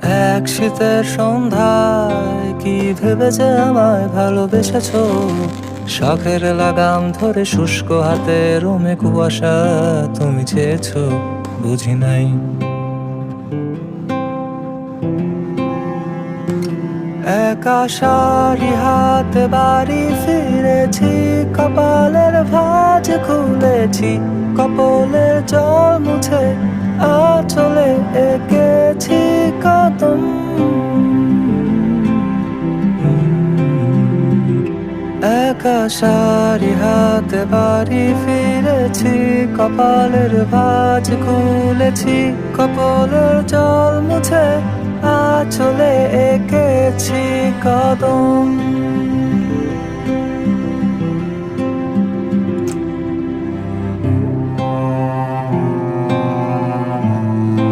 এক শীতের সন্ধ্যায় কি ভেবে যে আমায় ভালোবেসেছো, শখের লাগাম ধরে শুষ্ক হাতে রুমে কুয়াশা তুমি চেয়েছো, বুঝি নাই। এক আশারি হাতে বাড়ি ফিরেছি, কপালের ভাঁজ খুলেছি, কপালের জল মুছে আঁচলে এঁকেছি কদম। এক আশারি হাতে বাড়ি ফিরেছি, কপালের ভাঁজ খুলেছি, কপালের জল মুছে আঁচলে এঁকেছি কদম।